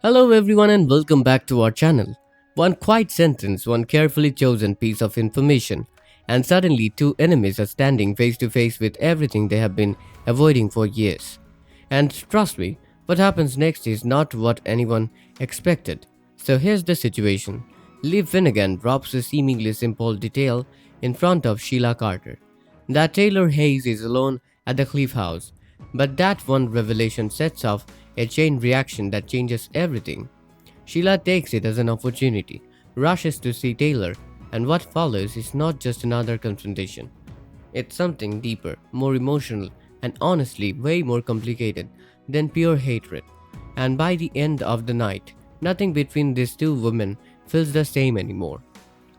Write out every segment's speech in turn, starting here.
Hello, everyone, and welcome back to our channel. One quiet sentence, one carefully chosen piece of information, and suddenly two enemies are standing face to face with everything they have been avoiding for years. And trust me, what happens next is not what anyone expected. So here's the situation. Liv Finnegan drops a seemingly simple detail in front of Sheila Carter. That Taylor Hayes is alone at the Cliff House, but that one revelation sets off a chain reaction that changes everything. Sheila takes it as an opportunity, rushes to see Taylor, and what follows is not just another confrontation. It's something deeper, more emotional, and honestly way more complicated than pure hatred. And by the end of the night, nothing between these two women feels the same anymore.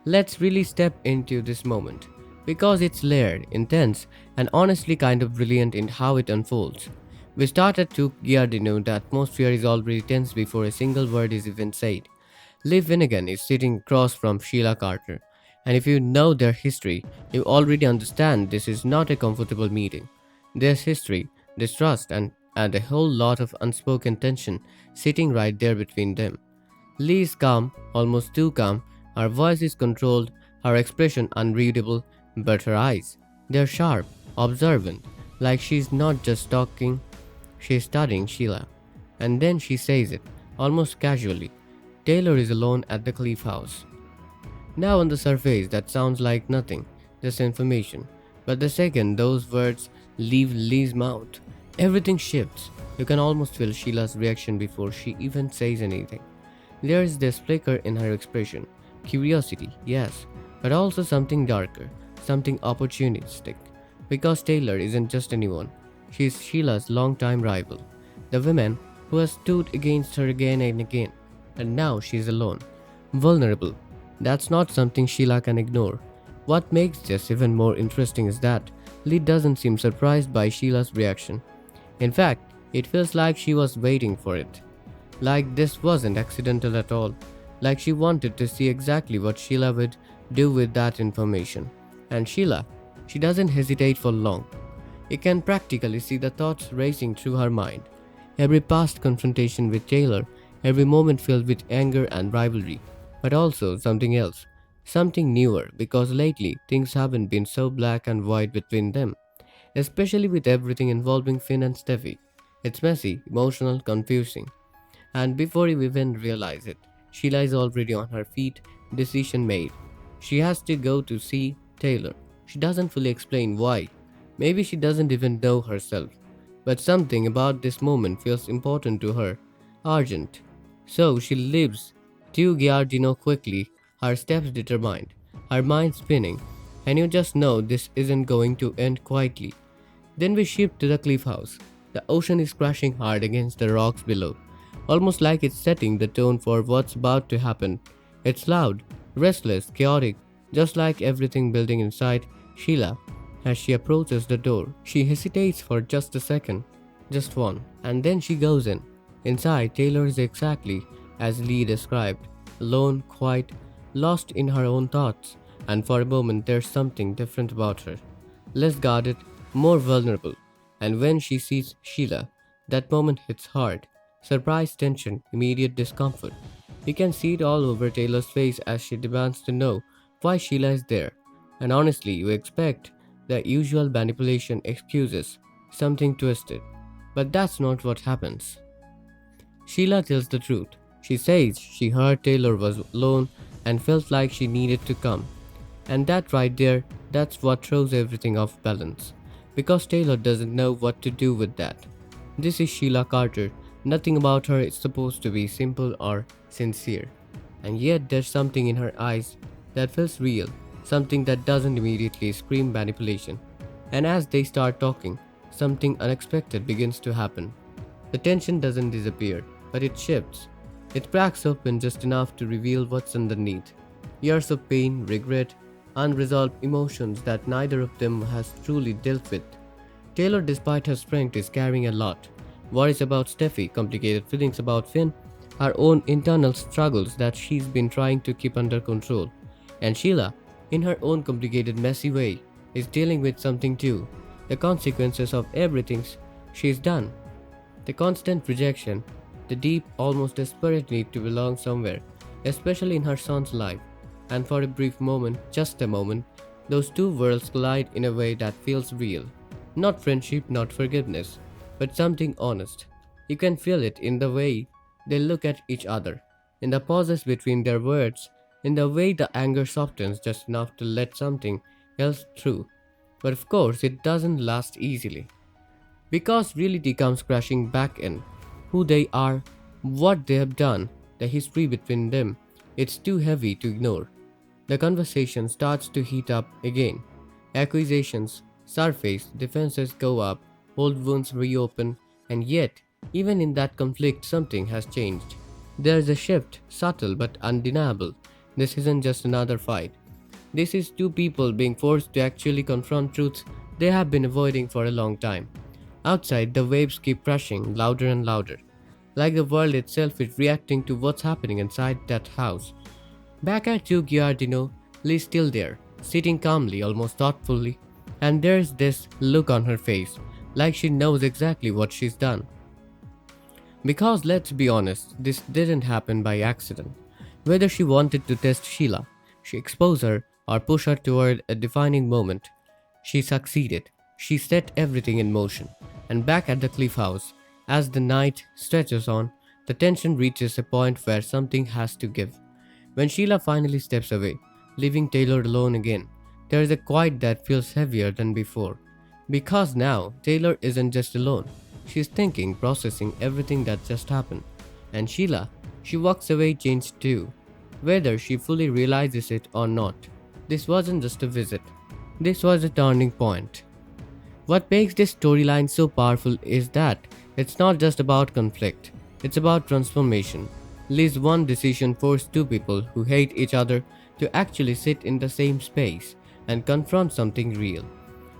Let's really step into this moment because it's layered, intense, and honestly kind of brilliant in how it unfolds. We start at 2 Giardino, the atmosphere is already tense before a single word is even said. Liv Finnegan is sitting across from Sheila Carter, and if you know their history, you already understand this is not a comfortable meeting. There's history, distrust, and a whole lot of unspoken tension sitting right there between them. Lee is calm, almost too calm. Her voice is controlled, her expression unreadable, but her eyes, they're sharp, observant, like she's not just talking, she's studying Sheila. And then she says it, almost casually. Taylor is alone at the Cliff House. Now, on the surface, that sounds like nothing, just information. But the second those words leave Lee's mouth, everything shifts. You can almost feel Sheila's reaction before she even says anything. There is this flicker in her expression. Curiosity, yes, but also something darker, something opportunistic. Because Taylor isn't just anyone, she is Sheila's longtime rival. The woman who has stood against her again and again, and now she is alone. Vulnerable. That's not something Sheila can ignore. What makes this even more interesting is that Lee doesn't seem surprised by Sheila's reaction. In fact, it feels like she was waiting for it. Like this wasn't accidental at all. Like she wanted to see exactly what Sheila would do with that information. And Sheila, she doesn't hesitate for long. You can practically see the thoughts racing through her mind. Every past confrontation with Taylor, every moment filled with anger and rivalry, but also something else, something newer because lately things haven't been so black and white between them, especially with everything involving Finn and Steffi. It's messy, emotional, confusing. And before you even realize it, Sheila is already on her feet, decision made. She has to go to see Taylor. She doesn't fully explain why. Maybe she doesn't even know herself. But something about this moment feels important to her, urgent. So she leaves to Giardino quickly, her steps determined, her mind spinning, and you just know this isn't going to end quietly. Then we shift to the cliff house. The ocean is crashing hard against the rocks below, almost like it's setting the tone for what's about to happen. It's loud, restless, chaotic, just like everything building inside Sheila. As she approaches the door, she hesitates for just a second, just one, and then she goes in. Inside, Taylor is exactly as Lee described, alone, quiet, lost in her own thoughts, and for a moment there's something different about her. Less guarded, more vulnerable. And when she sees Sheila, that moment hits hard. Surprise, tension, immediate discomfort. You can see it all over Taylor's face as she demands to know why Sheila is there. And honestly, you expect the usual manipulation excuses, something twisted. But that's not what happens. Sheila tells the truth. She says she heard Taylor was alone and felt like she needed to come. And that right there, that's what throws everything off balance. Because Taylor doesn't know what to do with that. This is Sheila Carter. Nothing about her is supposed to be simple or sincere. And yet there's something in her eyes that feels real, something that doesn't immediately scream manipulation. And as they start talking, something unexpected begins to happen. The tension doesn't disappear, but it shifts. It cracks open just enough to reveal what's underneath. Years of pain, regret, unresolved emotions that neither of them has truly dealt with. Taylor, despite her strength, is carrying a lot. Worries about Steffi, complicated feelings about Finn, her own internal struggles that she's been trying to keep under control. And Sheila, in her own complicated, messy way, is dealing with something too. The consequences of everything she's done. The constant rejection, the deep, almost desperate need to belong somewhere, especially in her son's life. And for a brief moment, just a moment, those two worlds collide in a way that feels real. Not friendship, not forgiveness, but something honest. You can feel it in the way they look at each other, in the pauses between their words, in the way the anger softens just enough to let something else through. But of course, it doesn't last easily. Because reality comes crashing back in. Who they are, what they have done, the history between them. It's too heavy to ignore. The conversation starts to heat up again. Accusations surface, defenses go up, old wounds reopen, and yet, even in that conflict, something has changed. There's a shift, subtle but undeniable. This isn't just another fight. This is two people being forced to actually confront truths they have been avoiding for a long time. Outside, the waves keep crashing louder and louder, like the world itself is reacting to what's happening inside that house. Back at Two Giardino, Lee's still there, sitting calmly, almost thoughtfully, and there's this look on her face, like she knows exactly what she's done. Because let's be honest, this didn't happen by accident. Whether she wanted to test Sheila, she expose her, or push her toward a defining moment, she succeeded. She set everything in motion. And back at the cliff house, as the night stretches on, the tension reaches a point where something has to give. When Sheila finally steps away, leaving Taylor alone again, there is a quiet that feels heavier than before. Because now, Taylor isn't just alone. She's thinking, processing everything that just happened. And Sheila, she walks away changed too. Whether she fully realizes it or not, this wasn't just a visit. This was a turning point. What makes this storyline so powerful is that it's not just about conflict, it's about transformation. Lee's one decision forced two people who hate each other to actually sit in the same space and confront something real.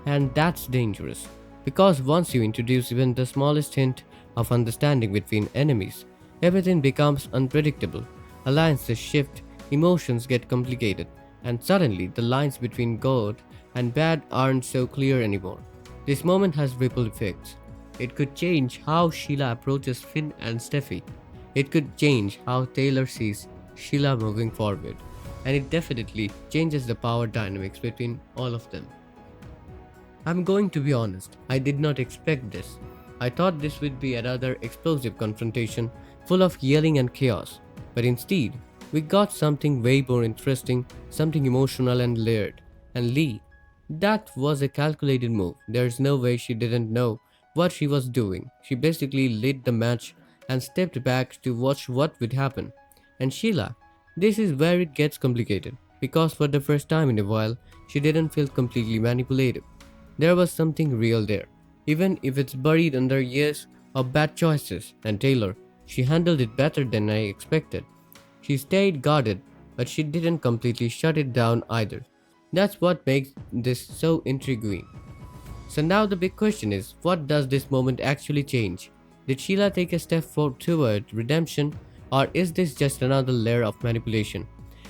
And that's dangerous, because once you introduce even the smallest hint of understanding between enemies, everything becomes unpredictable. Alliances shift, emotions get complicated, and suddenly the lines between good and bad aren't so clear anymore. This moment has ripple effects. It could change how Sheila approaches Finn and Steffi. It could change how Taylor sees Sheila moving forward. And it definitely changes the power dynamics between all of them. I'm going to be honest, I did not expect this. I thought this would be another explosive confrontation full of yelling and chaos. But instead, we got something way more interesting, something emotional and layered. And Lee, that was a calculated move. There's no way she didn't know what she was doing. She basically lit the match and stepped back to watch what would happen. And Sheila, this is where it gets complicated, because for the first time in a while, she didn't feel completely manipulative. There was something real there, even if it's buried under years of bad choices. And Taylor, she handled it better than I expected. She stayed guarded, but she didn't completely shut it down either. That's what makes this so intriguing. So now the big question is, what does this moment actually change? Did Sheila take a step forward toward redemption, or is this just another layer of manipulation?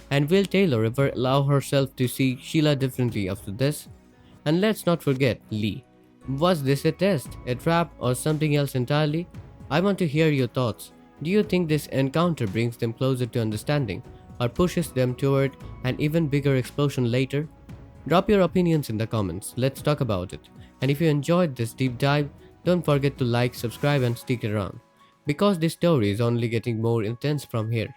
And will Taylor ever allow herself to see Sheila differently after this? And let's not forget Lee. Was this a test, a trap, or something else entirely? I want to hear your thoughts. Do you think this encounter brings them closer to understanding, or pushes them toward an even bigger explosion later? Drop your opinions in the comments. Let's talk about it. And if you enjoyed this deep dive, don't forget to like, subscribe, and stick around, because this story is only getting more intense from here.